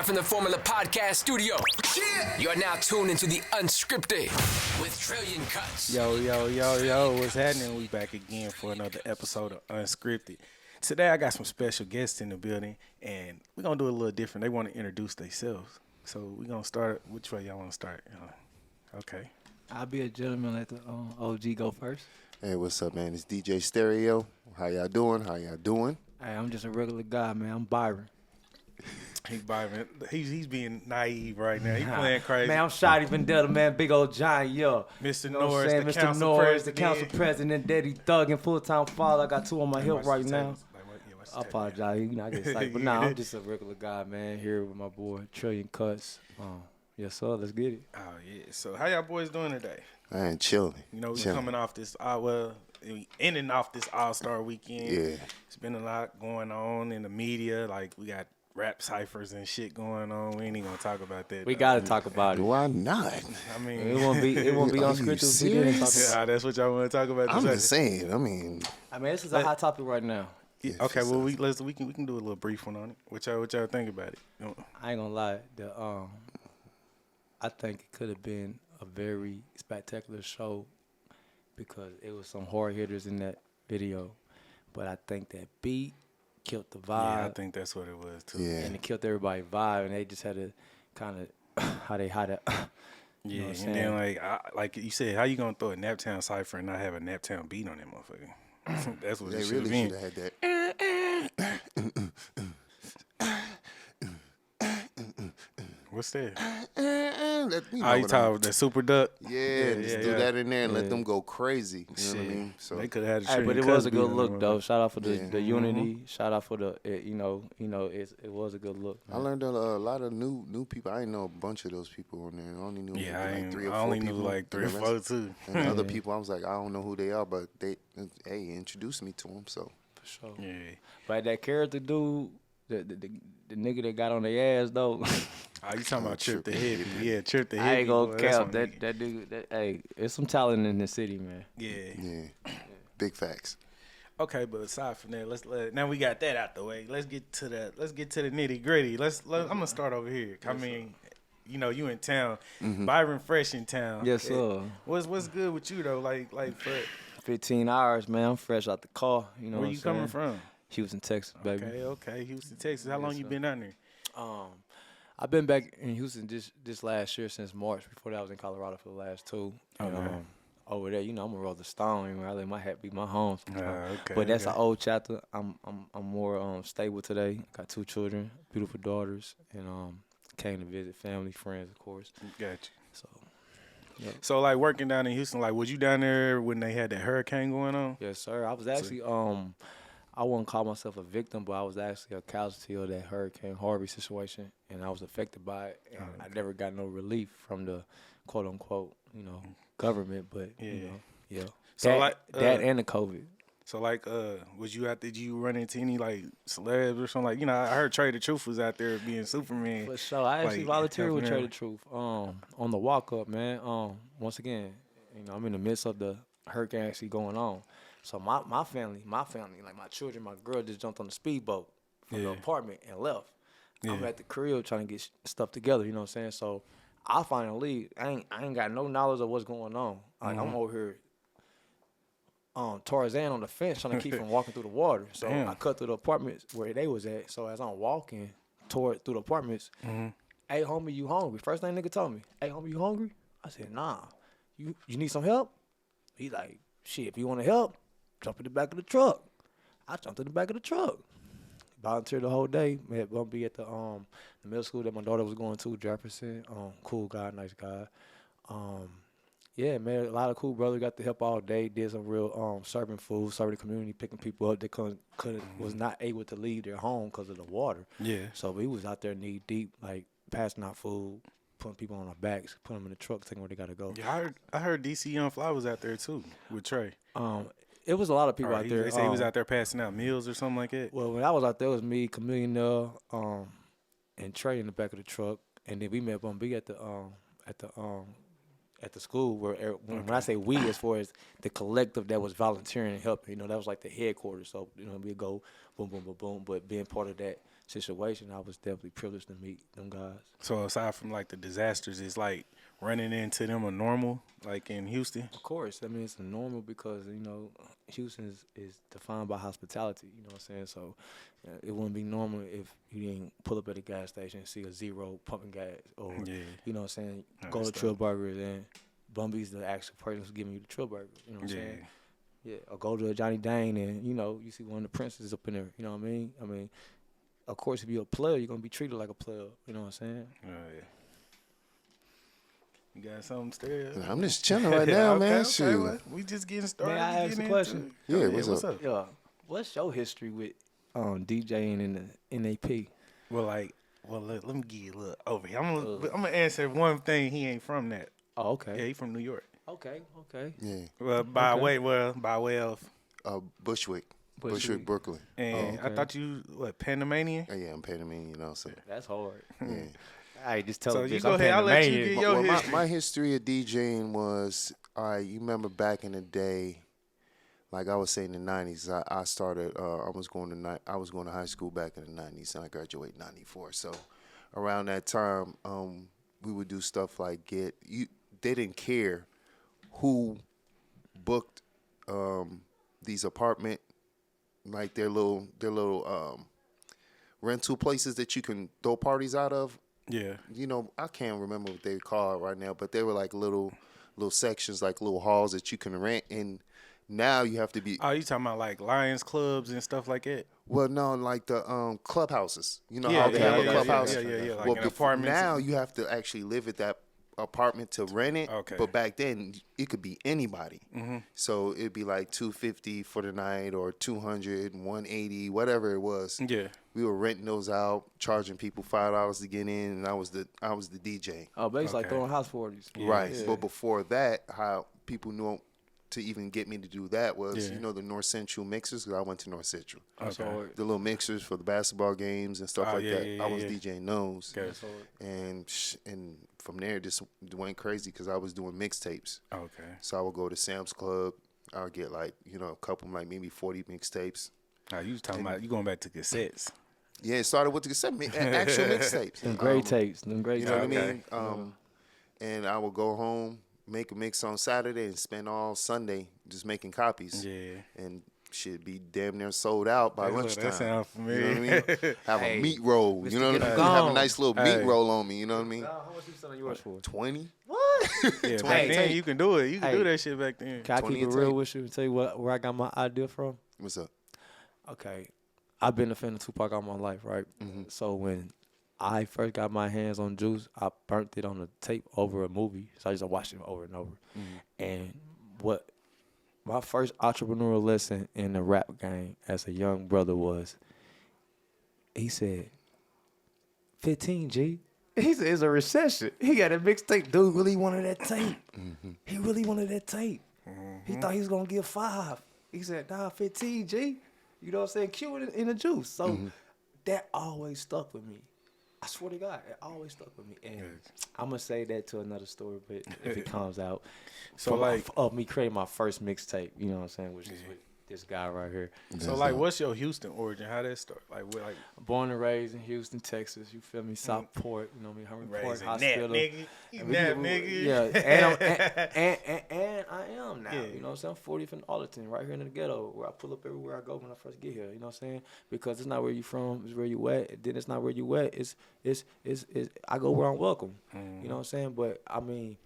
Live from the Formula Podcast studio. You are now tuned into the Unscripted with Trillion Kutz. Yo, what's happening? We back again for another episode of Unscripted. Today I got some special guests in the building, and we're going to do it a little different. They want to introduce themselves. So we're going to start. Which way y'all want to start? Okay. I'll be a gentleman. Let the OG go first. Hey, what's up, man? It's DJ SterryO. How y'all doing? Hey, I'm just a regular guy, man. I'm Byron. He's Byron. He's being naive right now. He's playing crazy. Man, I'm Shotty Vendetta, man. Big old giant, yo. Mr. You know Norris, the Mr. council Norris, president. the council president, daddy thug and full-time father. I got two on my hip right now. I apologize. You know, I get psyched. But nah, I'm just a regular guy, man. Here with my boy, Trillion Kutz. Yes, sir. Let's get it. Oh, yeah. So how y'all boys doing today? I ain't chilling. You know, we're coming off this, ending off this All-Star weekend. Yeah. It's been a lot going on in the media. Like, we got rap ciphers and shit going on. We ain't even gonna talk about that. We gotta talk about it. Why not? I mean, It won't be unscripted if we didn't talk about yeah, that's what y'all want to talk about. I'm just saying. I mean, this is a hot topic right now. Yeah, okay, well we can do a little brief one on it. What y'all think about it? I ain't gonna lie. I think it could have been a very spectacular show because it was some hard hitters in that video, but I think that beat killed the vibe. Yeah, I think that's what it was too. yeah. And it killed everybody's vibe, and they just had to kind of how to. Yeah, and then like you said, how you gonna throw a Naptown cipher and not have a Naptown beat on that motherfucker? That's what They it should really have should have been. had that. What's that? You talking about the super duck? Yeah, just do that in there and let them go crazy. You know what I mean? So they could have had Hey, but it was a good look though. Shout out for the Yeah. unity. Shout out for it was a good look. I learned a lot of new people. I didn't know a bunch of those people on there. I only knew I like 3 or 4 only people. knew like 3 or 4 too. And other people, I was like, I don't know who they are, but they introduced me to them. So For sure. Yeah. But that character dude, the nigga that got on their ass though. Oh, you talking about Trip the Hippie? Yeah, Trip the Hippie. I ain't gonna boy, cap that's that dude. Hey, there's some talent in the city, man. Yeah. big facts. Okay, but aside from that, now we got that out the way. Let's get to the nitty gritty. I'm gonna start over here. I mean, you know, you in town, Byron fresh in town. Yes, sir. What's good with you though? Like for 15 hours, man. I'm fresh out the car. You know where what you I'm coming saying? from? Houston, Texas, baby. Okay, Houston, Texas. How long you been out there? I've been back in Houston this last year since March. Before that, I was in Colorado for the last 2. Over there, you know, I'm a Roller Stone. You know, I let my hat be my home. But that's an old chapter. I'm more stable today. Got 2 children, beautiful daughters, and came to visit family, friends, of course. Got you. So, yep. So like working down in Houston, like was you down there when they had that hurricane going on? Yes, sir. I was actually I wouldn't call myself a victim, but I was actually a casualty of that Hurricane Harvey situation, and I was affected by it. And I never got no relief from the quote unquote, you know, government. But you know, yeah. So that and the COVID. So like, was you out? Did you run into any like celebs or something? Like, you know, I heard Trey the Truth was out there being Superman. For sure, I actually volunteered with Trey the Truth on the walk up, man. Once again, you know, I'm in the midst of the hurricane actually going on. So my family, like my children, my girl just jumped on the speedboat from the apartment and left. Yeah. I'm at the crib trying to get stuff together, you know what I'm saying? So I finally leave. I ain't got no knowledge of what's going on. Like I'm over here Tarzan on the fence trying to keep from walking through the water. So I cut through the apartments where they was at. So as I'm walking through the apartments, hey homie, you hungry? First thing nigga told me, hey homie, you hungry? I said, nah. You need some help? He like, shit, if you want to help, jump in the back of the truck. I jumped in the back of the truck. Volunteered the whole day. Met Bumpy at the middle school that my daughter was going to, Jefferson. Cool guy, nice guy. Yeah, man, a lot of cool brothers. Got to help all day. Did some real serving food, serving the community, picking people up that was not able to leave their home because of the water. Yeah. So we was out there knee deep, like passing out food, putting people on our backs, putting them in the truck, taking where they gotta go. Yeah, I heard DC Young Fly was out there too with Trey. It was a lot of people out there. They say he was out there passing out meals or something like that. Well, when I was out there, it was me, Chameleon, and Trey in the back of the truck, and then we met Bumpy at the school where when I say we, as far as the collective that was volunteering and helping, you know, that was like the headquarters. So you know, we go boom, boom, boom, boom, but being part of that situation, I was definitely privileged to meet them guys. So aside from like the disasters, it's like running into them a normal, like in Houston? Of course. I mean, it's normal because, Houston is defined by hospitality, you know what I'm saying? So it wouldn't be normal if you didn't pull up at a gas station and see a Zero pumping gas or, you know what I'm saying, go to Trill Burgers and Bumby's the actual person who's giving you the Trill Burger, you know what I'm saying? Yeah, or go to a Johnny Dane and, you see one of the princes up in there, you know what I mean? I mean, of course, if you're a player, you're going to be treated like a player, you know what I'm saying? Oh, yeah. You got something, Sterry? I'm just chilling right now, man. Okay, Shoot. well, we just getting started. May I ask a question? Yeah, what's up? Yeah, what's your history with DJing in the NAP? Well, let me give you a little over here. I'm gonna answer one thing. He ain't from that. Oh, okay. Yeah, he from New York. Okay. Yeah. Well, by way of Bushwick, Brooklyn. And I thought you Panamanian. Oh, yeah, I'm Panamanian also. That's hard. Yeah. I just tell So you you go ahead. I'll let you get your history. My history of DJing was, you remember back in the day, like I was saying in the 90s, I started, I was going to high school back in the 90s, and I graduated in 94. So around that time, we would do stuff like they didn't care who booked these apartment, like their little rental places that you can throw parties out of. Yeah. I can't remember what they call it right now, but they were like little sections, like little halls that you can rent. And now you have to be. Oh, you talking about like Lions clubs and stuff like that? Well, no, like the clubhouses. You know how they have a clubhouse? Yeah. Like well, an apartment. Now you have to actually live at that apartment to rent it. Okay. But back then it could be anybody. Mm-hmm. So it'd be like $250 for the night or $200, $180, whatever it was. Yeah. We were renting those out, charging people $5 to get in, and I was the DJ. Oh, basically like throwing house parties. Yeah. Right. Yeah. But before that, how people knew to even get me to do that was, the North Central mixers, because I went to North Central. Okay. The little mixers for the basketball games and stuff like that. I was DJing those. Okay. And from there, just went crazy because I was doing mixtapes. Okay. So I would go to Sam's Club. I would get like, a couple, like maybe 40 mixtapes. Now you was talking about you going back to cassettes. Yeah, it started with the cassette, actual mixtapes. Them great tapes. You know what I mean? And I would go home, make a mix on Saturday, and spend all Sunday just making copies. Yeah. And shit be damn near sold out by lunchtime. That sounds familiar. You know what I mean? Have a meat roll. You know what I mean? Have a nice little meat roll on me. You know what I mean? How much you selling yours for? 20. What? Yeah, back then you can do it. You can do that shit back then. Can I keep it real with you and tell you where I got my idea from? What's up? Okay. I've been a fan of Tupac all my life, right? Mm-hmm. So when I first got my hands on Juice, I burnt it on a tape over a movie. So I just watched it over and over. Mm-hmm. And what my first entrepreneurial lesson in the rap game as a young brother was, he said, 15, G. He said, it's a recession. He got a mixtape. Dude really wanted that tape. Mm-hmm. He really wanted that tape. Mm-hmm. He thought he was going to give 5. He said, 15, G. You know what I'm saying? Cue it in the Juice. So that always stuck with me. I swear to God, it always stuck with me. And I'm going to say that to another story, but if it comes out. So of me creating my first mixtape, you know what I'm saying, which is with this guy right here. So what's your Houston origin? How that start? Born and raised in Houston, Texas. You feel me? Southport. You know me? Harvey Park Hospital. Nigga. Yeah, and I am now. You know what I'm saying? I'm 40th and Arlington, right here in the ghetto, where I pull up everywhere I go when I first get here. You know what I'm saying? Because it's not where you from, it's where you at. And then it's not where you at. It's I go where I'm welcome. You know what I'm saying? But I mean,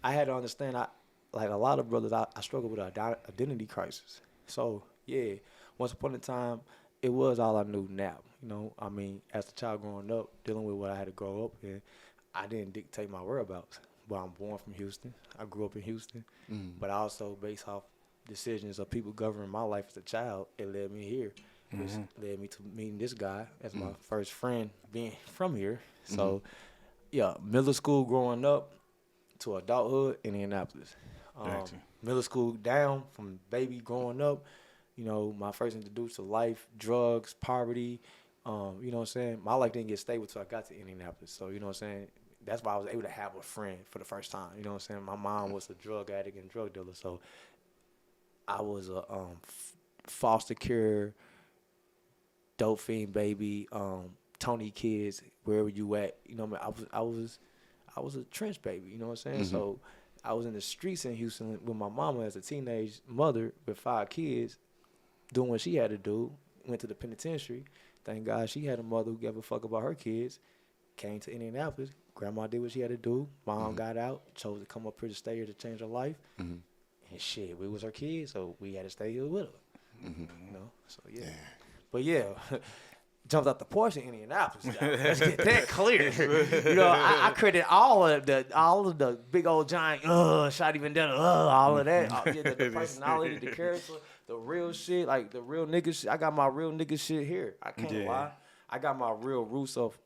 I had to understand. Like a lot of brothers, I struggle with an identity crisis. So, yeah, once upon a time, it was all I knew now. You know, I mean, as a child growing up, dealing with what I had to grow up in, I didn't dictate my whereabouts. But I'm born from Houston. I grew up in Houston. But I also, based off decisions of people governing my life as a child, it led me here. Which led me to meeting this guy as my first friend being from here. So, yeah, middle school growing up to adulthood in Indianapolis. Middle school down from baby growing up, you know, my first introduced to life, drugs, poverty, you know what I'm saying? My life didn't get stable until I got to Indianapolis. So, you know what I'm saying? That's why I was able to have a friend for the first time. You know what I'm saying? My mom was a drug addict and drug dealer. So I was a foster care, dope fiend baby, Tony kids, wherever you at. You know what I mean? I was a trench baby, you know what I'm saying? So I was in the streets in Houston with my mama as a teenage mother with 5 kids, doing what she had to do. Went to the penitentiary. Thank God she had a mother who gave a fuck about her kids. Came to Indianapolis. Grandma did what she had to do. Mom got out, chose to come up here to stay here to change her life. And shit, we was her kids, so we had to stay here with her. You know? So, yeah. But, yeah, jumped out the Porsche in Indianapolis. Let's get that clear. You know, I credit all of the big old giant, shot even done, all of that. The personality, the character, the real shit, like the real nigga shit. I got my real nigga shit here. I can't lie. I got my real roots of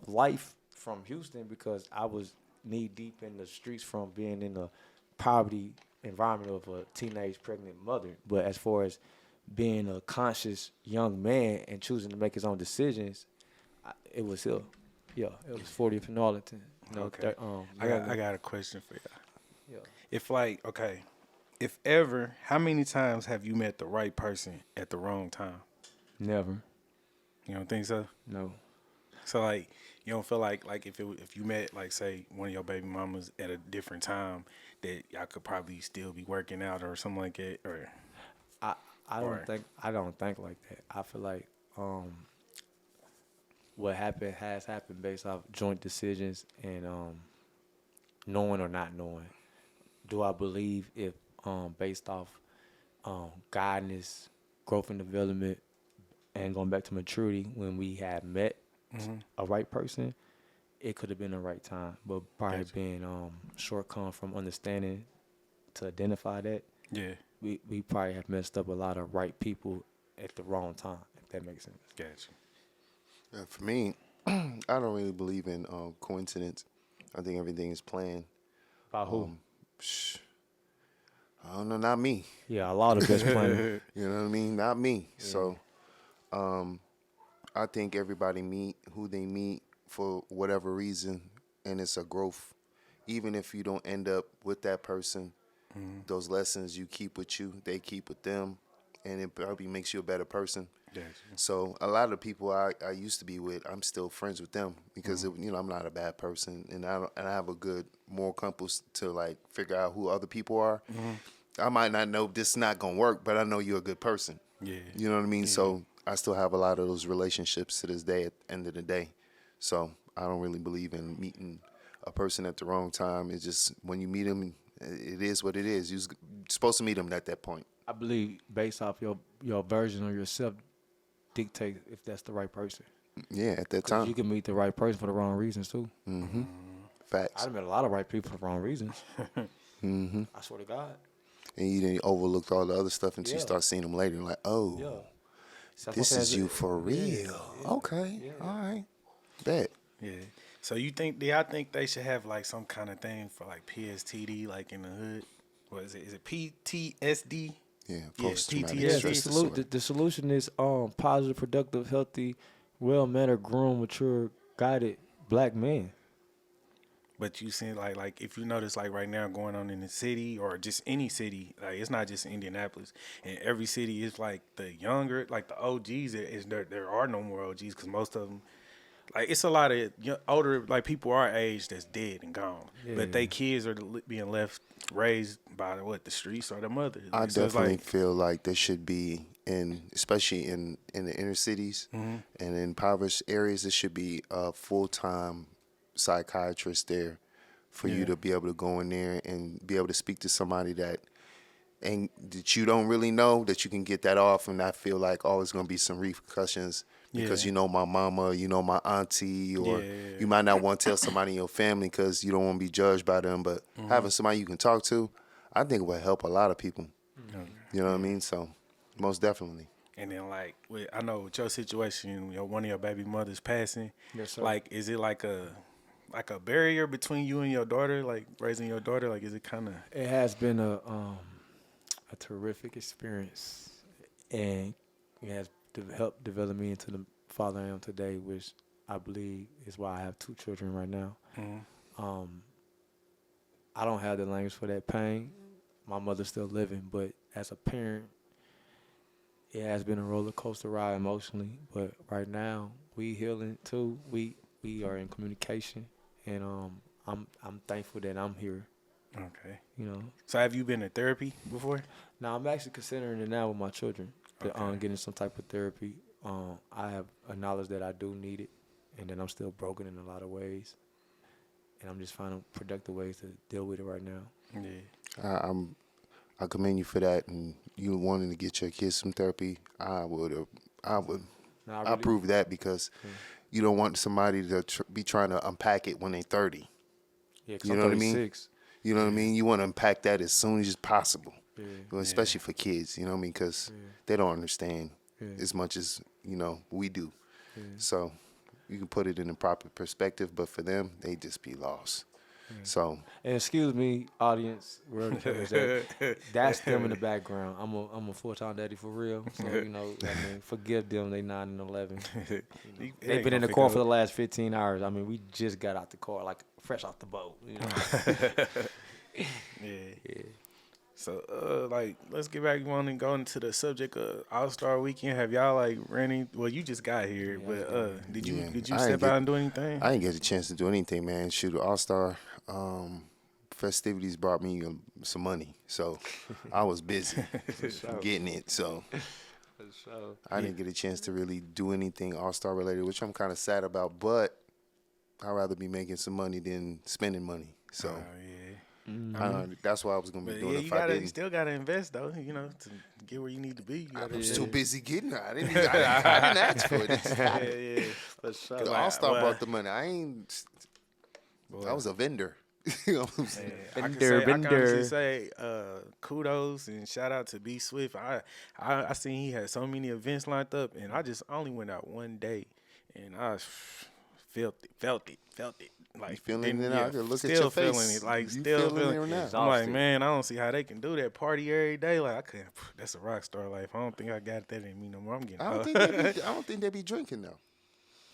life from Houston because I was knee deep in the streets from being in the poverty environment of a teenage pregnant mother. But as far as being a conscious young man and choosing to make his own decisions, it was here. Yeah, it was 40th in Arlington. You know, okay. I got a question for y'all. Yeah. If ever, how many times have you met the right person at the wrong time? Never. You don't think so? No. So like, you don't feel like if you met like say one of your baby mamas at a different time that y'all could probably still be working out or something like that, or I don't think like that. I feel like what happened has happened based off joint decisions and knowing or not knowing. Do I believe if based off guidance, growth and development, and going back to maturity, when we had met a right person, it could have been the right time, but probably being shortcome from understanding to identify that. Yeah. We probably have messed up a lot of right people at the wrong time, if that makes sense. Gotcha. Yeah, for me, I don't really believe in coincidence. I think everything is planned. By who? I don't know, not me. Yeah, a lot of best planned. You know what I mean? Not me. Yeah. So I think everybody meet who they meet for whatever reason, and it's a growth. Even if you don't end up with that person, those lessons you keep with you, they keep with them, and it probably makes you a better person. Gotcha. So a lot of people I used to be with, I'm still friends with them because I'm not a bad person, and I have a good moral compass to like figure out who other people are. I might not know this is not gonna work, but I know you're a good person. Yeah, you know what I mean. Yeah. So I still have a lot of those relationships to this day. At the end of the day, so I don't really believe in meeting a person at the wrong time. It's just when you meet them, it is what it is. You're supposed to meet them at that point. I believe based off your version of yourself dictate if that's the right person. Yeah, at that time. You can meet the right person for the wrong reasons too. Facts. I've met a lot of right people for the wrong reasons. I swear to God. And you didn't overlook all the other stuff until you start seeing them later. Like, oh, this is you for real. Yeah. Okay, all right, bet. Yeah. So y'all think they should have like some kind of thing for like PSTD, like in the hood? What is it? Is it PTSD? Yeah, post-traumatic stress disorder. The solution is positive, productive, healthy, well-mannered, groomed, mature, guided black men. But you see, like if you notice, like right now going on in the city or just any city, like it's not just Indianapolis. In every city, it's like the younger, like the OGs. There are no more OGs because most of them, like it's a lot of older, like people our age that's dead and gone. Yeah. But they kids are being raised by the streets or the mother. I definitely feel like there should be especially in the inner cities and in impoverished areas, there should be a full-time psychiatrist there for you to be able to go in there and be able to speak to somebody that you don't really know, that you can get that off and not feel like, oh, it's going to be some repercussions because you know my mama, you know my auntie, or you might not want to tell somebody in your family because you don't want to be judged by them, but having somebody you can talk to, I think it would help a lot of people. You know what I mean? So most definitely. And then, like, I know with your situation, one of your baby mothers passing, yes, sir. Like, is it like a barrier between you and your daughter, like raising your daughter? Like, is it kind of? It has been a terrific experience, and it has helped develop me into the father I am today, which I believe is why I have 2 children right now. I don't have the language for that pain. My mother's still living, but as a parent, it has been a roller coaster ride emotionally. But right now, we healing too. We are in communication, and I'm thankful that I'm here. Okay. You know. So have you been in therapy before? Now I'm actually considering it now with my children. Getting some type of therapy. I have acknowledged that I do need it, and that I'm still broken in a lot of ways, and I'm just finding productive ways to deal with it right now. Yeah. I commend you for that, and you wanting to get your kids some therapy. I would approve that because you don't want somebody to be trying to unpack it when they're 30. Yeah, you know what I mean? You know what I mean? You want to unpack that as soon as possible, well, especially for kids. You know what I mean? Because they don't understand as much as we do. So you can put it in the proper perspective, but for them, they just be lost. So, and excuse me, audience, that's them in the background. I'm a full-time daddy for real. So forgive them. They 9 and 11. They've been in the car for the last 15 hours. I mean, we just got out the car like fresh off the boat. Yeah. So, let's get back on and go into the subject of All-Star Weekend. Have y'all well, you just got here, but did you step out and do anything? I didn't get a chance to do anything, man. Shoot, All-Star festivities brought me some money, so I was busy getting it. So I didn't get a chance to really do anything All-Star related, which I'm kind of sad about. But I'd rather be making some money than spending money. So. That's why I was gonna be doing it. You still gotta invest though, to get where you need to be. I was too busy getting it. I didn't ask for it. For sure. All-Star brought the money. I was a vendor. You know what I'm saying? I can honestly say kudos and shout out to B Swift. I seen he had so many events lined up, and I only went out one day, and I felt it. Like feeling it out. Look at your face. Still feeling it. I'm like, man, I don't see how they can do that party every day. Like I couldn't. That's a rock star life. I don't think I got that in me no more. I'm getting. I don't think they be drinking though.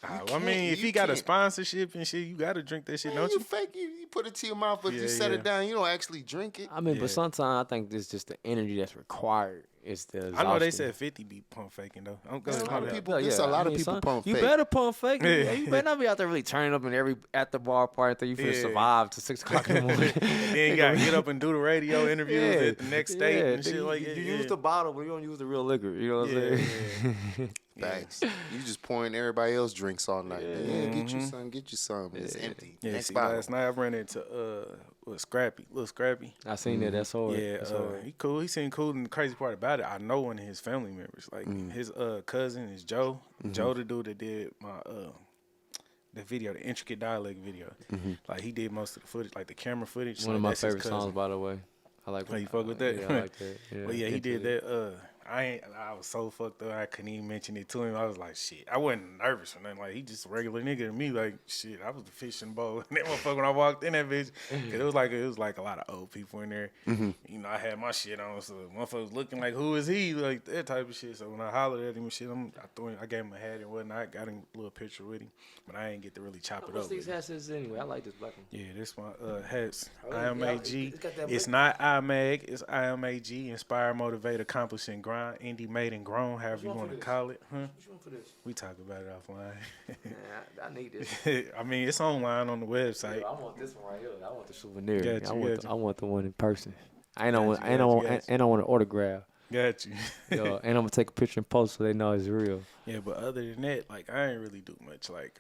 I mean, if he got a sponsorship and shit, you got to drink that shit, don't you? Fake. You put it to your mouth, but you set it down. You don't actually drink it. I mean, but sometimes I think it's just the energy that's required. I know they said 50 be pump faking though. There's a lot of people pump fake. You better pump fake. You better not be out there really turning up at the bar party until you feel survive to 6 o'clock in the morning. Then you gotta get up and do the radio interviews at the next state and shit like that. You use the bottle, but you don't use the real liquor. You know what I'm saying? Thanks. You just pouring everybody else drinks all night. Get you some. It's empty. Yeah, last night I ran into Little Scrappy. I seen that. That's hard. Yeah, he cool. He seemed cool. And the crazy part about it, I know one of his family members. Like his cousin is Joe. Joe, the dude that did my the video, the intricate dialect video. Like he did most of the footage, like the camera footage. One of my favorite songs, by the way. I like. You fuck with that? Yeah, I like that. Yeah, but yeah, he did that. I was so fucked up. I couldn't even mention it to him. I was like, shit. I wasn't nervous or nothing. Like he just a regular nigga to me. Like shit. I was the fishing bowl. And that motherfucker when I walked in that bitch, it was like a lot of old people in there. I had my shit on, so motherfucker was looking like, who is he? Like that type of shit. So when I hollered at him and shit, I gave him a hat and whatnot. I got him a little picture with him, but I ain't get to really chop it up. What's these hats is anyway? I like this black one. Yeah, this my hats. IMAG. It's not IMAG. It's IMAG. Inspire, motivate, accomplish, and grind. Indie made and grown, however you want to call it. Which one for this? We talk about it offline. I need this. I mean, it's online on the website. Yeah, I want this one right here. I want the souvenir. I want the one in person. I don't want an autograph. Got you. And I'm gonna take a picture and post so they know it's real. Yeah, but other than that, like I ain't really do much. Like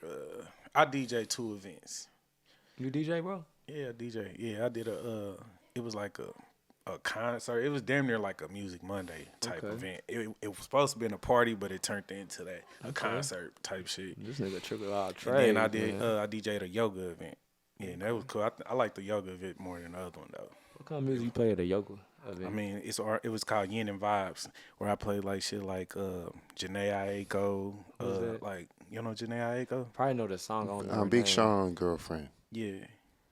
I DJ 2 events. You DJ, bro? Yeah, DJ. Yeah, I did it was like a concert. It was damn near like a Music Monday type event. It was supposed to be a party, but it turned into that a concert type shit. This nigga trickle out trade. And then I DJ'd a yoga event. Yeah, that was cool. I like the yoga event more than the other one though. What kind of music you play at a yoga event? I mean, it was called Yin and Vibes, where I played like shit like Janae Aiko. Like you know Janae Aiko? Probably know the song. Big Sean girlfriend. Yeah.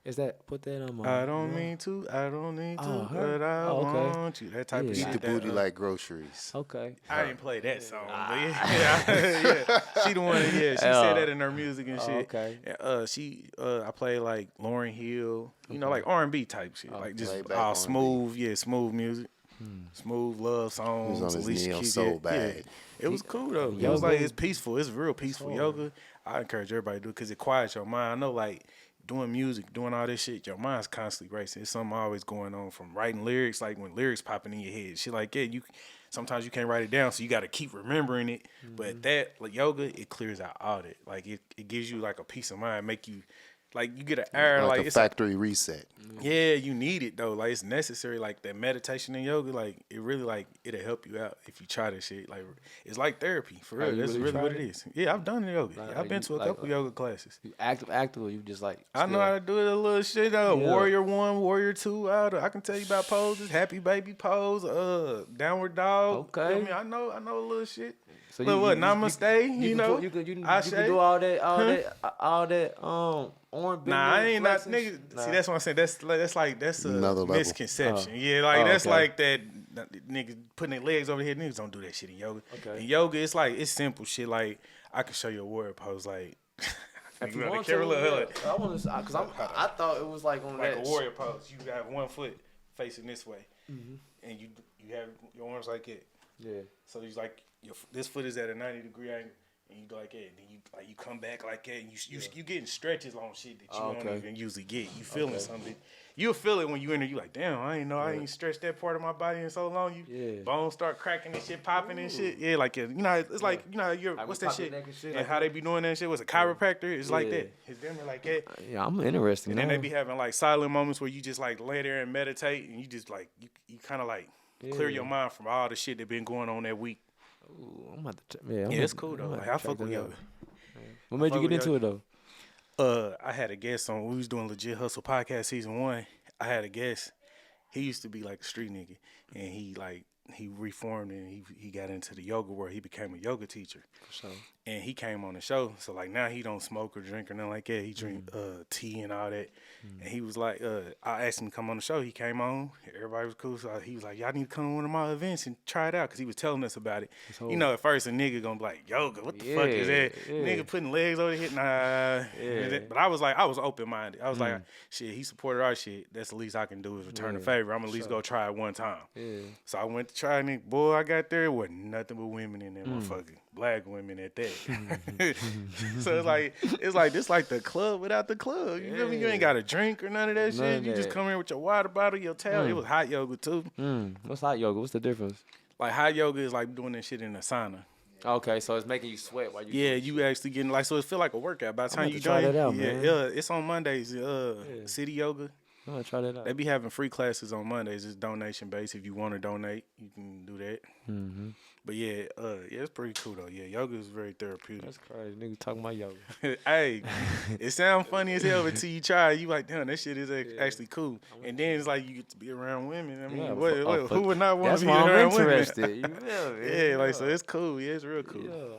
Is that put that on my? I don't need to, but I want you. That type of shit. Eat the booty like groceries. Okay. I didn't play that song, but yeah. She the one. Yeah, she said that in her music and shit. Okay. I played like Lauryn Hill, like R&B type shit, like just all smooth, smooth music. Smooth love songs. He was on his Alicia knee, I'm Keys, so yeah. bad. It was cool though. It Yoga. was like it's peaceful. It's real peaceful yoga. I encourage everybody to do it because it quiets your mind. I know like doing music, doing all this shit, your mind's constantly racing. It's something always going on from writing lyrics, like when lyrics popping in your head, shit like that. You sometimes you can't write it down, so you got to keep remembering it. But that like yoga, it clears out all that. Like it gives you like a peace of mind, make you. Like you get an air like a it's factory reset. Yeah, you need it though. Like it's necessary. Like that meditation and yoga, like it really like it'll help you out if you try this shit. Like it's like therapy for real. That's really what it is. Yeah, I've done yoga. Like, I've been to a couple yoga classes. You active, or you just like? I know how to do it a little shit. Warrior 1, Warrior 2. I can tell you about poses. Happy baby pose. Downward dog. Okay. You know I know a little shit. So namaste. You know. You can do all that. Orange. Nah, I ain't not nigga. Nah. See, that's what I'm saying. That's a Another level. misconception. Yeah, like that's like that niggas putting their legs over here. Niggas don't do that shit in yoga. Okay. In yoga, it's like it's simple shit. Like I can show you a warrior pose. Like if you want to, I want to, because I thought it was like on like that a warrior pose. You have one foot facing this way, and you have your arms like it. Yeah. So you like this foot is at a 90-degree angle. And you do like that, and then you come back like that, and you getting stretches on shit that you don't even usually get. You feeling something. You'll feel it when you in there. You like, damn, I ain't stretched that part of my body in so long. Bones start cracking and shit, popping and shit. Yeah, like it's like you're like what's that shit? And like how they be doing that shit? What's a chiropractor? It's like that. It's them like that. Yeah, I'm interested. And then they be having like silent moments where you just like lay there and meditate, and you just like you kind of like clear your mind from all the shit that been going on that week. Ooh, I'm about to it's cool though. Like, I fuck with yoga. What made you get into it though? I had a guest on. We was doing Legit Hustle podcast season 1. I had a guest. He used to be like a street nigga, and he reformed and he got into the yoga world. He became a yoga teacher. For sure. And he came on the show. So like now he don't smoke or drink or nothing like that. He drink tea and all that. And he was like, I asked him to come on the show. He came on. Everybody was cool. So he was like, y'all need to come to one of my events and try it out, because he was telling us about it. You know, at first a nigga gonna be like, yoga, what the fuck is that? Nigga putting legs over here? Nah. But I was open-minded. I was like, shit, he supported our shit. That's the least I can do is return the favor. I'm at least go try it one time. So I went to try it, and boy, I got there. It wasn't nothing but women in there, motherfucker. Black women at that. So it's like this like the club without the club. You feel me? You ain't got to drink or none of that shit. You just come here with your water bottle, your towel. It was hot yoga too. What's hot yoga? What's the difference? Like hot yoga is like doing that shit in a sauna. Okay, so it's making you sweat while you. Yeah, you actually getting like, so it feel like a workout. By the time you try done, that out, man. It's on Mondays. City Yoga. I'm gonna try that out. They be having free classes on Mondays. It's donation based. If you want to donate, you can do that. But yeah, it's pretty cool though. Yeah, yoga is very therapeutic. That's crazy. Nigga talking about yoga. Hey, it sounds funny as hell until you try. You like, damn, that shit is actually cool. And then it's like you get to be around women. I mean, who would not want to be around women? That's why I'm interested. You feel me? Like, so it's cool. Yeah, it's real cool. Yeah.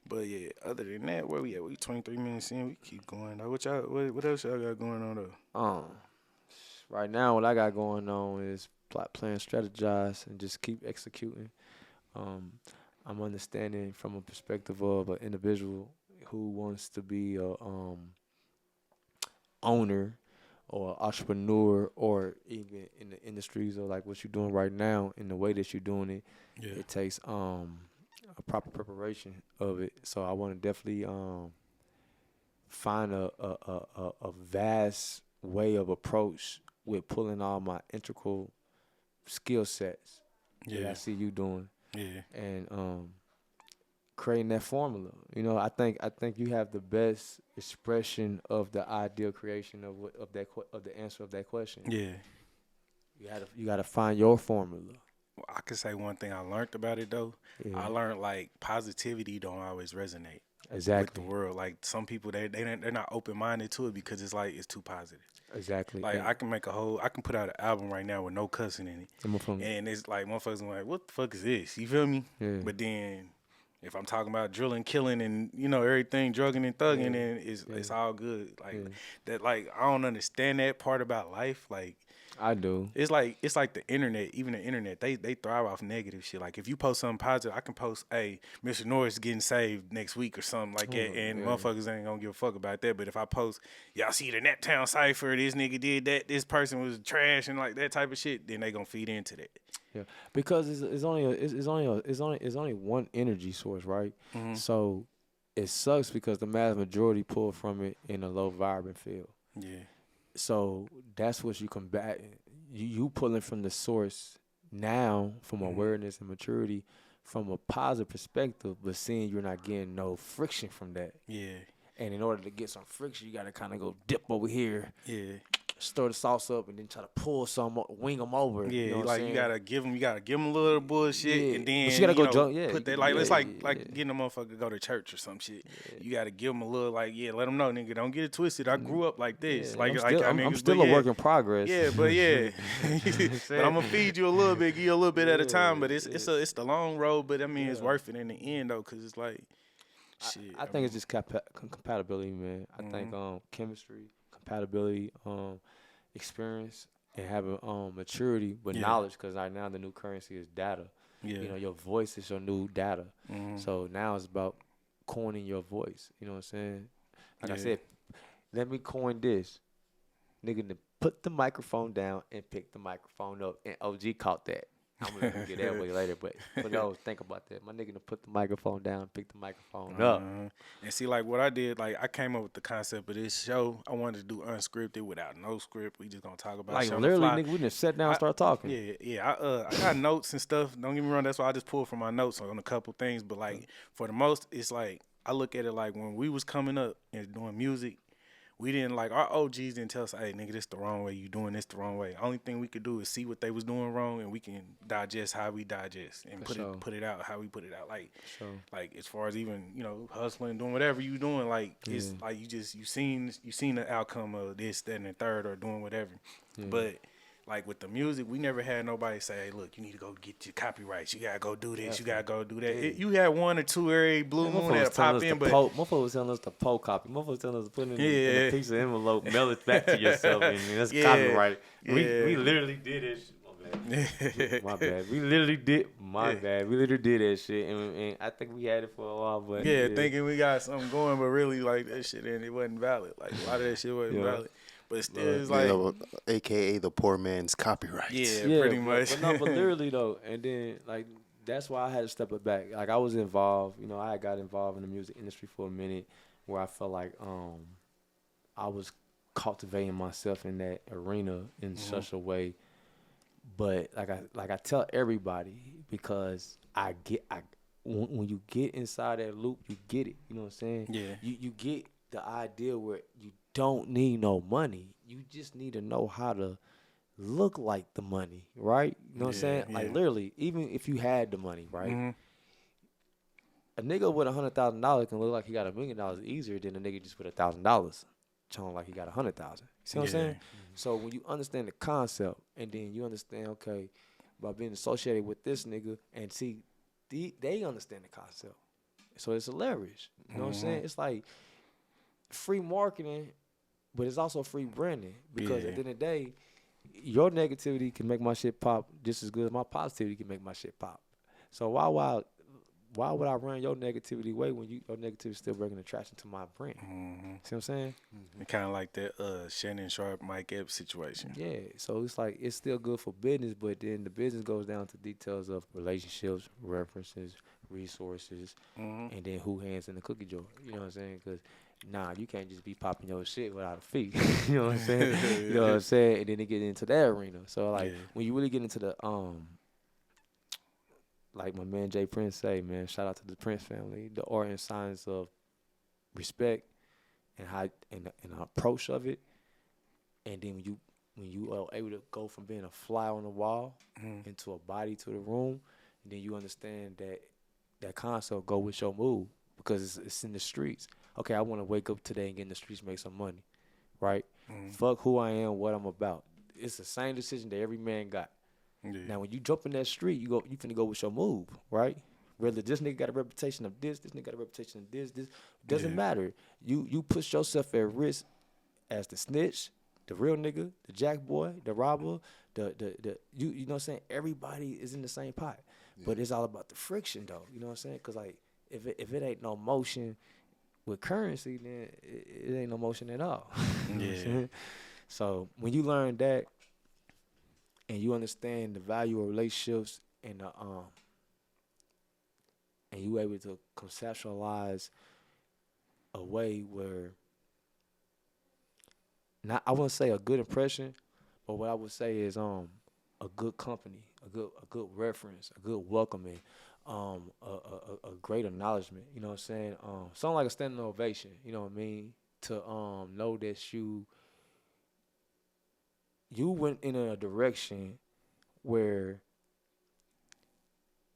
But yeah, other than that, where we at? We 23 minutes in. We keep going though. What else y'all got going on though? Right now, what I got going on is plan, strategize, and just keep executing. I'm understanding from a perspective of an individual who wants to be a owner or entrepreneur, or even in the industries of like what you're doing right now, in the way that you're doing it. It takes a proper preparation of it. So I want to definitely find a vast way of approach with pulling all my integral skill sets that I see you doing. And creating that formula. You know, I think you have the best expression of the ideal creation of the answer of that question. You gotta find your formula. Well, I can say one thing I learned about it though. I learned like positivity don't always resonate with the world. Like some people they're not open minded to it because it's like it's too positive. Exactly. Like I can put out an album right now with no cussing in it, and it's like motherfuckers are like, what the fuck is this? You feel me? But then if I'm talking about drilling, killing, and everything, drugging and thugging, then it's all good. Like that. Like I don't understand that part about life. Like I do. It's like the internet. Even the internet, they thrive off negative shit. Like if you post something positive, I can post, "Hey, Mr. Norris getting saved next week" or something like that, and motherfuckers ain't gonna give a fuck about that. But if I post, "Y'all see the Naptown Cypher, this nigga did that, this person was trash," and like that type of shit, then they gonna feed into that. Yeah, because it's only one energy source, right? Mm-hmm. So it sucks because the mass majority pull from it in a low vibrant field. Yeah. So that's what you combat. You pulling from the source now from awareness and maturity from a positive perspective, but seeing you're not getting no friction from that. Yeah. And in order to get some friction, you got to kind of go dip over here. Yeah. Stir the sauce up and then try to pull some, wing them over. Yeah, you know like you gotta give them a little bullshit, and then but you gotta go know, jump. put that it's like getting a motherfucker to go to church or some shit. Yeah. You gotta give them a little let them know, nigga, don't get it twisted. I grew up like this. I'm still a work in progress. Yeah, but but I'm gonna feed you a little bit, give you a little bit at a time. But it's the long road. But I mean, it's worth it in the end though, cause it's like shit. I think it's just compatibility, man. I think chemistry, compatibility, experience, and having maturity with knowledge. Because right now the new currency is data. Yeah. You know, your voice is your new data. So now it's about coining your voice. You know what I'm saying? Like I said, let me coin this. Nigga, to put the microphone down and pick the microphone up. And OG caught that. I'm going to get that way later. But for those, think about that. My nigga to put the microphone down and pick the microphone up. And see, like, what I did, like, I came up with the concept of this show. I wanted to do unscripted without no script. We just going to talk about like, shit literally, on the fly. nigga, we just sat down and start talking. Yeah. I got notes and stuff. Don't get me wrong. That's why I just pulled from my notes on a couple things. But, like, for the most, it's like, I look at it like when we was coming up and doing music, we didn't like our OGs didn't tell us, "Hey, nigga, this the wrong way. You doing this the wrong way." Only thing we could do is see what they was doing wrong, and we can digest how we digest and put it out how we put it out. Like, like as far as even hustling, doing whatever you doing, like it's like you seen the outcome of this, that, and the third, or doing whatever. But like with the music, we never had nobody say, "Hey, look, you need to go get your copyrights. You gotta go do this. You gotta go do that." You had one or two every blue moon that pop in, but motherfucker was telling us to copy. Motherfucker was telling us to put it in a piece of envelope, mail it back to yourself, and that's copyright. We literally did that shit. My bad. We literally did. My bad. We literally did that shit, and I think we had it for a while, but thinking we got something going, but really like that shit, and it wasn't valid. Like a lot of that shit wasn't valid. But still, it's like, AKA the poor man's copyrights. Yeah, pretty much. But literally though, and then like that's why I had to step it back. Like I was involved, I got involved in the music industry for a minute, where I felt like I was cultivating myself in that arena in such a way. But like I tell everybody, because when you get inside that loop, you get it. You know what I'm saying? Yeah. You get the idea where you don't need no money. You just need to know how to look like the money, right? You know what I'm saying? Like literally, even if you had the money, right? A nigga with $100,000 can look like he got $1 million easier than a nigga just with $1,000 trying like he got 100,000. See what I'm saying? So when you understand the concept, and then you understand, okay, by being associated with this nigga, and see, they understand the concept. So it's a leverage. You know what I'm saying? It's like free marketing, but it's also free branding, because at the end of the day, your negativity can make my shit pop just as good as my positivity can make my shit pop. So why would I run your negativity way when your negativity is still bringing attraction to my brand? See what I'm saying? Kind of like that Shannon Sharp, Mike Epps situation. Yeah, so it's like it's still good for business, but then the business goes down to details of relationships, references, resources, and then who hands in the cookie jar. You know what I'm saying? Because you can't just be popping your shit without a fee. You know what I'm saying? You know what I'm saying? And then they get into that arena. So like when you really get into the like my man Jay Prince say, man, shout out to the Prince family, the art and science of respect and how and the approach of it. And then when you are able to go from being a fly on the wall into a body to the room, and then you understand that concept go with your move, because it's in the streets. Okay, I want to wake up today and get in the streets, make some money, right? Fuck who I am, what I'm about. It's the same decision that every man got. Now, when you jump in that street, you finna go with your move, right? Whether this nigga got a reputation of this nigga got a reputation of this doesn't matter. You push yourself at risk as the snitch, the real nigga, the jack boy, the robber, the you know what I'm saying? Everybody is in the same pot. Yeah. But it's all about the friction though. You know what I'm saying? Because like if it ain't no motion with currency, then it ain't no motion at all. You know what I'm saying? So when you learn that and you understand the value of relationships and you able to conceptualize a way where, not I wouldn't say a good impression, but what I would say is a good company, a good reference, a good welcoming, a great acknowledgement. You know what I'm saying? Something like a standing ovation. You know what I mean? To know that you went in a direction where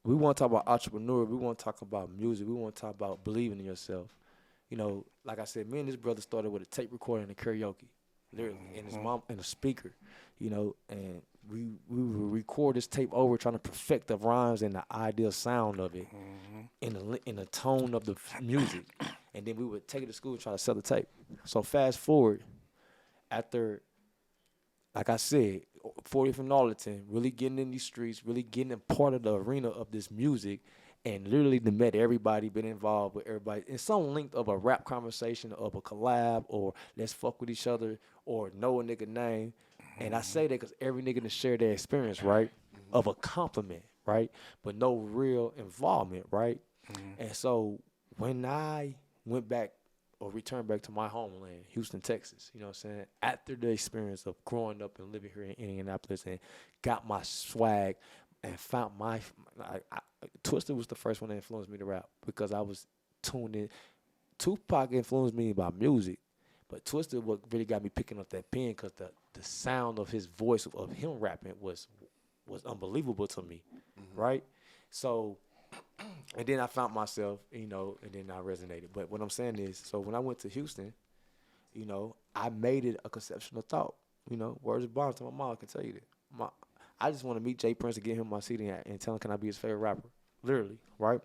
we want to talk about entrepreneur, we want to talk about music, we want to talk about believing in yourself. You know, like I said, me and this brother started with a tape recorder and a karaoke, literally, and his mom and a speaker, you know, and we would record this tape over, trying to perfect the rhymes and the ideal sound of it, in the tone of the music, and then we would take it to school and try to sell the tape. So fast forward, after, like I said, 40 from Arlington, really getting in these streets, really getting a part of the arena of this music, and literally met everybody, been involved with everybody in some length of a rap conversation, of a collab, or let's fuck with each other, or know a nigga name. And I say that because every nigga to share their experience, right, of a compliment, right, but no real involvement, right? And so when I went back or returned back to my homeland, Houston, Texas, you know what I'm saying, after the experience of growing up and living here in Indianapolis and got my swag and found Twisted was the first one that influenced me to rap because I was tuned in. Tupac influenced me by music, but Twisted what really got me picking up that pen because the sound of his voice, of him rapping was unbelievable to me, right? So, and then I found myself, you know, and then I resonated. But what I'm saying is, so when I went to Houston, you know, I made it a conceptual thought. You know, words of bond to my mom, I can tell you that. I just want to meet Jay Prince and get him my CD and tell him, can I be his favorite rapper? Literally, right?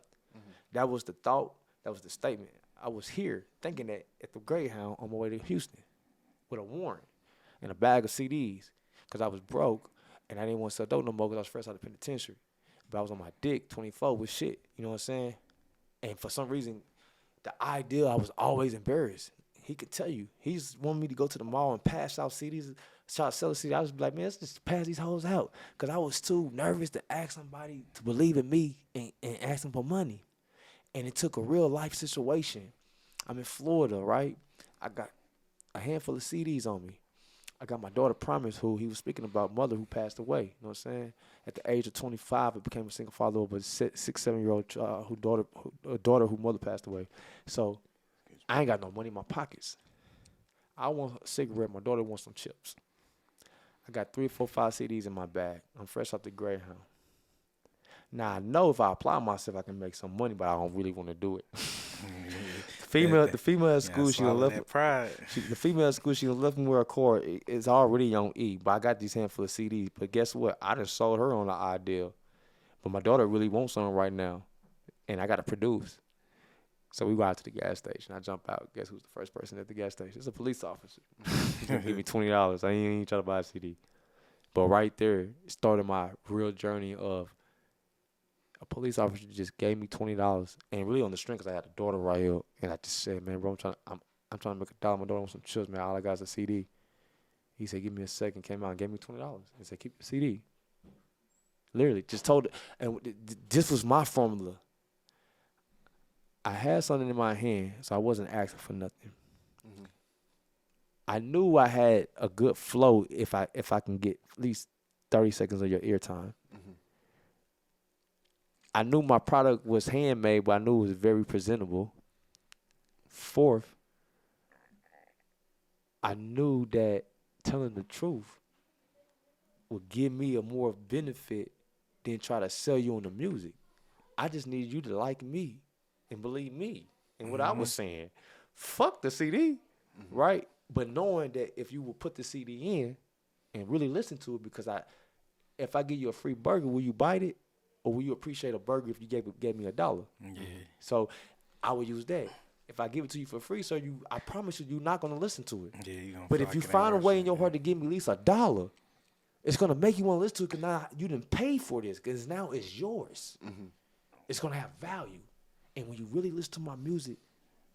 That was the thought. That was the statement. I was here thinking that at the Greyhound on my way to Houston with a warrant and a bag of CDs because I was broke and I didn't want to sell dope no more because I was fresh out of the penitentiary. But I was on my dick, 24 with shit. You know what I'm saying? And for some reason, the idea, I was always embarrassed. He could tell you. He just wanted me to go to the mall and pass out CDs, try to sell a CD. I was like, man, let's just pass these hoes out. Because I was too nervous to ask somebody to believe in me and ask them for money. And it took a real life situation. I'm in Florida, right? I got a handful of CDs on me. I got my daughter Promise, who he was speaking about, mother who passed away. You know what I'm saying? At the age of 25, I became a single father of a 6-7-year-old daughter whose mother passed away. So I ain't got no money in my pockets. I want a cigarette. My daughter wants some chips. I got 3, 4, 5 CDs in my bag. I'm fresh off the Greyhound. Now, I know if I apply myself, I can make some money, but I don't really want to do it. The female at school, she done left. The female at school, she done left me with a cord. It's already on E, but I got these handful of CDs. But guess what? I just sold her on the idea. But my daughter really wants something right now, and I got to produce. So we go out to the gas station. I jump out. Guess who's the first person at the gas station? It's a police officer. He's going to give me $20. I ain't even trying to buy a CD. But right there started my real journey of a police officer just gave me $20, and really on the string because I had a daughter right here, and I just said, man, bro, I'm trying to make $1. My daughter wants some chips, man. All I got is a CD. He said, give me a second. Came out and gave me $20. He said, keep the CD. Literally, just told it, and this was my formula. I had something in my hand, so I wasn't asking for nothing. I knew I had a good flow if I can get at least 30 seconds of your airtime. I knew my product was handmade, but I knew it was very presentable. Fourth, I knew that telling the truth would give me a more benefit than try to sell you on the music. I just needed you to like me and believe me and what I was saying. Fuck the CD, right? But knowing that if you will put the CD in and really listen to it, because if I give you a free burger, will you bite it? Or will you appreciate a burger if you gave me $1? Yeah. So I would use that. if I give it to you for free, sir, I promise you're not gonna listen to it. Yeah, you gonna. But if you find a way in your heart to give me at least $1, it's gonna make you want to listen to it because now you didn't pay for this because now it's yours. Mm-hmm. It's gonna have value, and when you really listen to my music,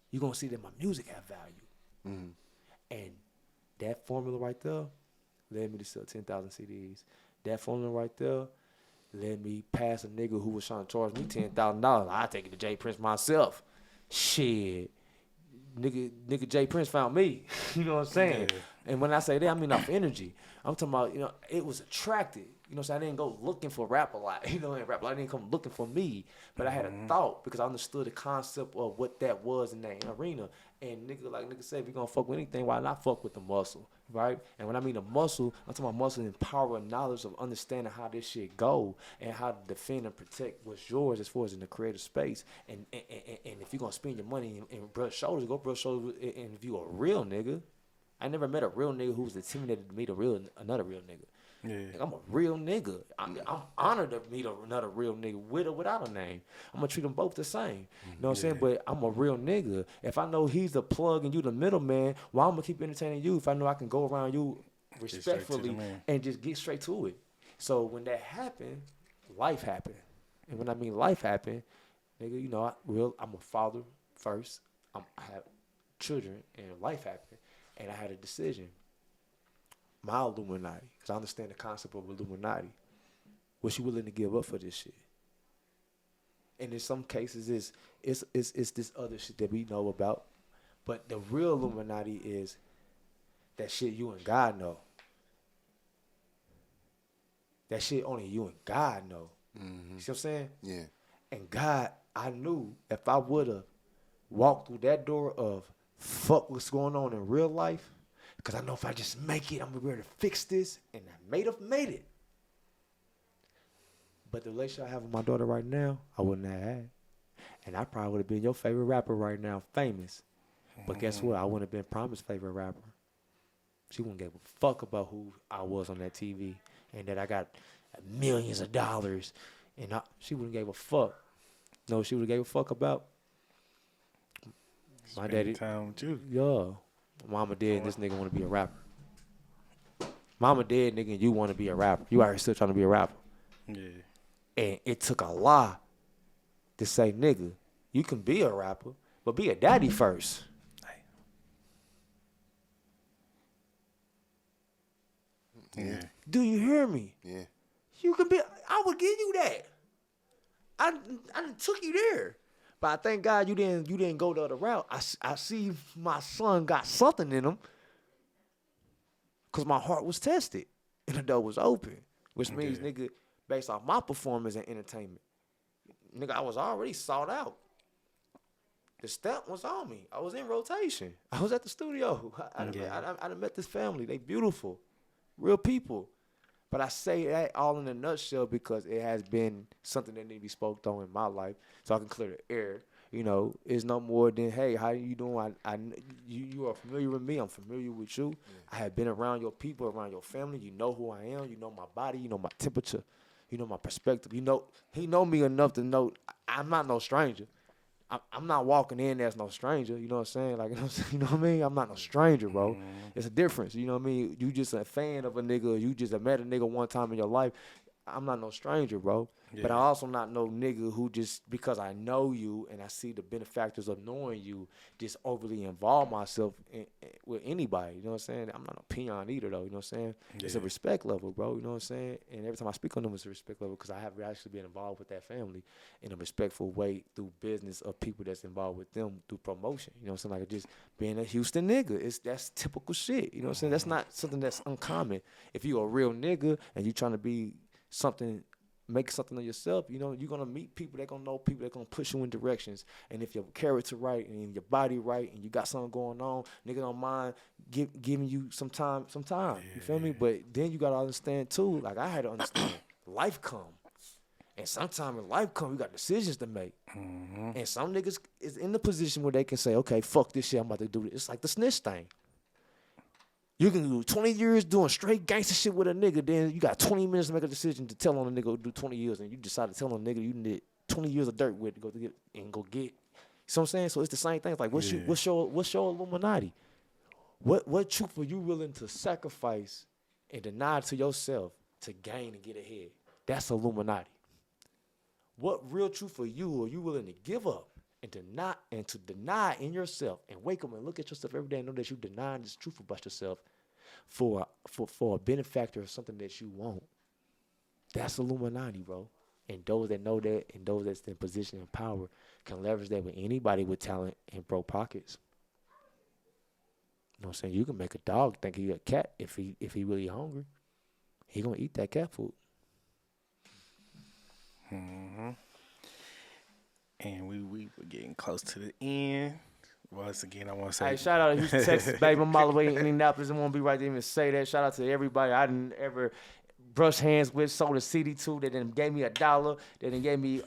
you're gonna see that my music have value. Mm-hmm. And that formula right there led me to sell 10,000 CDs. That formula right there led me past a nigga who was trying to charge me $10,000. I take it to Jay Prince myself. Shit. Nigga Jay Prince found me. You know what I'm saying? Yeah. And when I say that, I mean off energy. I'm talking about, it was attracted. You know what I'm saying? I didn't go looking for rap a lot. I didn't come looking for me. But I had a thought because I understood the concept of what that was in that arena. And nigga said, if you're going to fuck with anything, why not fuck with the muscle, right? And when I mean the muscle, I'm talking about muscle and power and knowledge of understanding how this shit go and how to defend and protect what's yours as far as in the creative space. And if you're going to spend your money and brush shoulders, go brush shoulders. And if you a real nigga, I never met a real nigga who was intimidated to meet another real nigga. Yeah. Like, I'm a real nigga. I'm honored to meet another real nigga with or without a name. I'm going to treat them both the same. You know what I'm saying? But I'm a real nigga. If I know he's the plug and you the middleman, well, I'm going to keep entertaining you if I know I can go around you respectfully and just get straight to it. So when that happened, life happened. And when I mean life happened, nigga, I'm a father first. I have children and life happened. And I had a decision. My Illuminati, because I understand the concept of Illuminati. Was you willing to give up for this shit? And in some cases, it's this other shit that we know about. But the real Illuminati is that shit you and God know. That shit only you and God know. Mm-hmm. You see what I'm saying? Yeah. And God, I knew if I would have walked through that door of fuck what's going on in real life, because I know if I just make it, I'm going to be able to fix this. And I made it. But the relationship I have with my daughter right now, I wouldn't have had. And I probably would have been your favorite rapper right now, famous. But guess what? I wouldn't have been Promise's favorite rapper. She wouldn't give a fuck about who I was on that TV and that I got millions of dollars. And she wouldn't give a fuck. No, she would have gave a fuck about my daddy. Time with you. Yeah. Mama dead and this nigga want to be a rapper. Mama dead, nigga, and you want to be a rapper. You out here still trying to be a rapper. Yeah. And it took a lot to say, nigga, you can be a rapper, but be a daddy first. Yeah. Do you hear me? Yeah. You can be, I would give you that. I took you there. But I thank God you didn't go the other route. I see my son got something in him because my heart was tested and the door was open, which means, nigga, based off my performance and entertainment, nigga, I was already sought out. The step was on me. I was in rotation. I was at the studio. I done met this family. They beautiful, real people. But I say that all in a nutshell because it has been something that needs to be spoke on in my life so I can clear the air. It's no more than, hey, how you doing? You are familiar with me. I'm familiar with you. Yeah. I have been around your people, around your family. You know who I am. You know my body. You know my temperature. You know my perspective. He know me enough to know I'm not no stranger. I'm not walking in as no stranger. You know what I'm saying? Like, you know what I mean? I'm not no stranger, bro. Mm-hmm. It's a difference. You know what I mean? You just a fan of a nigga. You just met a nigga one time in your life. I'm not no stranger, bro. Yeah. But I also not no nigga who just because I know you and I see the benefactors of knowing you, just overly involve myself with anybody. You know what I'm saying? I'm not a peon either, though. You know what I'm saying? Yeah. It's a respect level, bro. You know what I'm saying? And every time I speak on them, it's a respect level because I have actually been involved with that family in a respectful way through business of people that's involved with them through promotion. You know what I'm saying? Like just being a Houston nigga. That's typical shit. You know what I'm saying? That's not something that's uncommon. If you a real nigga and you trying to be something, make something of yourself, you're going to meet people, they're going to know people, they're going to push you in directions. And if your character right and your body right and you got something going on, nigga don't mind giving you some time. You feel me? But then you got to understand too, like I had to understand, life come. And sometimes in life come, you got decisions to make. Mm-hmm. And some niggas is in the position where they can say, okay, fuck this shit, I'm about to do this. It's like the snitch thing. You can do 20 years doing straight gangster shit with a nigga, then you got 20 minutes to make a decision to tell on a nigga to do 20 years, and you decide to tell on a nigga you need 20 years of dirt with to go get See what I'm saying? So it's the same thing. It's like, what's your Illuminati? What truth are you willing to sacrifice and deny to yourself to gain and get ahead? That's Illuminati. What real truth are you willing to give up and to deny in yourself and wake up and look at yourself every day and know that you denying this truth about yourself for a benefactor of something that you want? That's Illuminati, bro. And those that know that and those that's in position and power can leverage that with anybody with talent and broke pockets. You know what I'm saying? You can make a dog think he a cat if he really hungry. He gonna eat that cat food. Mm-hmm. And we were getting close to the end. Once again, I want to say, hey, shout out to Houston, Texas, baby. I'm all the way in Indianapolis. I want to be right there and say that. Shout out to everybody I didn't ever brush hands with, sold a CD to, that then gave me $1, that then gave me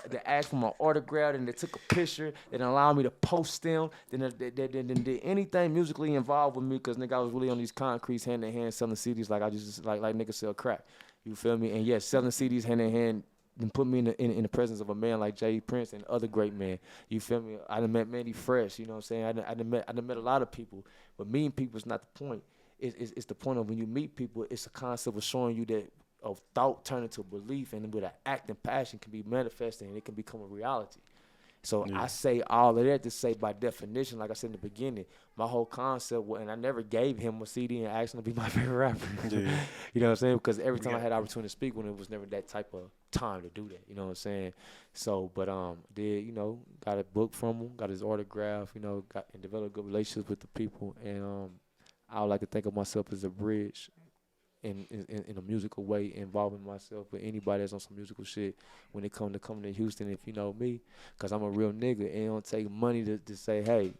they asked for my autograph, and they took a picture, that allowed me to post them, then did anything musically involved with me, because nigga I was really on these concretes hand in hand selling CDs like I just like niggas sell crack. You feel me? And yes, selling CDs hand in hand and put me in the presence of a man like Jay Prince and other great men. You feel me? I done met Manny Fresh, you know what I'm saying? I done met a lot of people, but meeting people is not the point. It's the point of when you meet people, it's a concept of showing you that of thought turning to belief, and with an act and passion can be manifested and it can become a reality. So I say all of that to say, by definition, like I said in the beginning, my whole concept, and I never gave him a CD and asked him to be my favorite rapper. You know what I'm saying? Because every time I had the opportunity to speak when it was never that type of time to do that. You know what I'm saying? So, but got a book from him, got his autograph, and developed good relationships with the people. And I would like to think of myself as a bridge in a musical way, involving myself with anybody that's on some musical shit when it comes to coming to Houston, if you know me, because I'm a real nigga, and it don't take money to say, hey,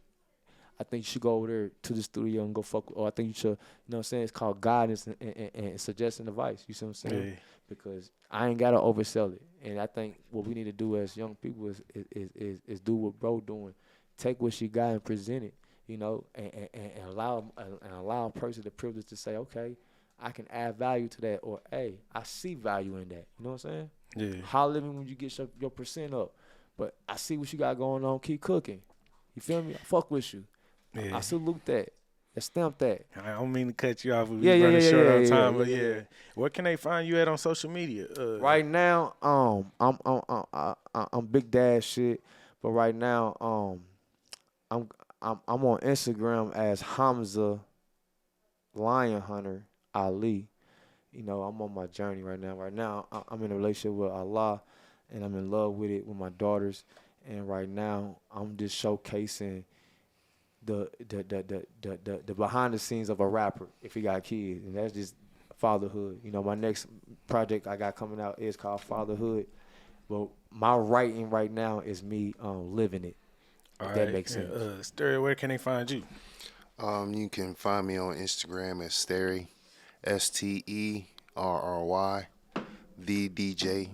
I think you should go over there to the studio and go fuck with, or I think you should, you know what I'm saying? It's called guidance and suggesting advice, you see what I'm saying? Yeah. Because I ain't got to oversell it. And I think what we need to do as young people is do what bro doing. Take what she got and present it, and allow a person the privilege to say, okay, I can add value to that, or hey, I see value in that. You know what I'm saying? Yeah. Holler at me when you get your percent up. But I see what you got going on. Keep cooking. You feel me? I fuck with you. Yeah. I salute that. I stamp that. I don't mean to cut you off. We're running short on time, but where can they find you at on social media? Right now, I'm big dash shit, but right now, I'm on Instagram as Hamza Lion Hunter Ali. I'm on my journey right now. Right now, I'm in a relationship with Allah, and I'm in love with it with my daughters. And right now, I'm just showcasing the behind the scenes of a rapper if he got kids, and that's just fatherhood. My next project I got coming out is called Fatherhood, but my writing right now is me living it. If that makes sense. Sterry, where can they find you? You can find me on Instagram as Sterry, STERRY, the DJ,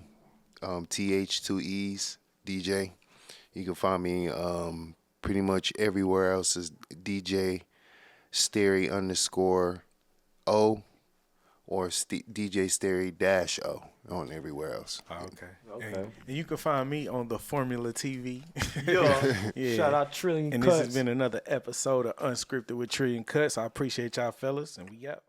TH2Es, DJ. You can find me pretty much everywhere else as DJ Sterry _ O or DJ Sterry -O on everywhere else. Oh, okay. And you can find me on the Formula TV. Yeah. Shout out Trillion Kutz. And this has been another episode of Unscripted with Trillion Kutz. I appreciate y'all fellas, and we out.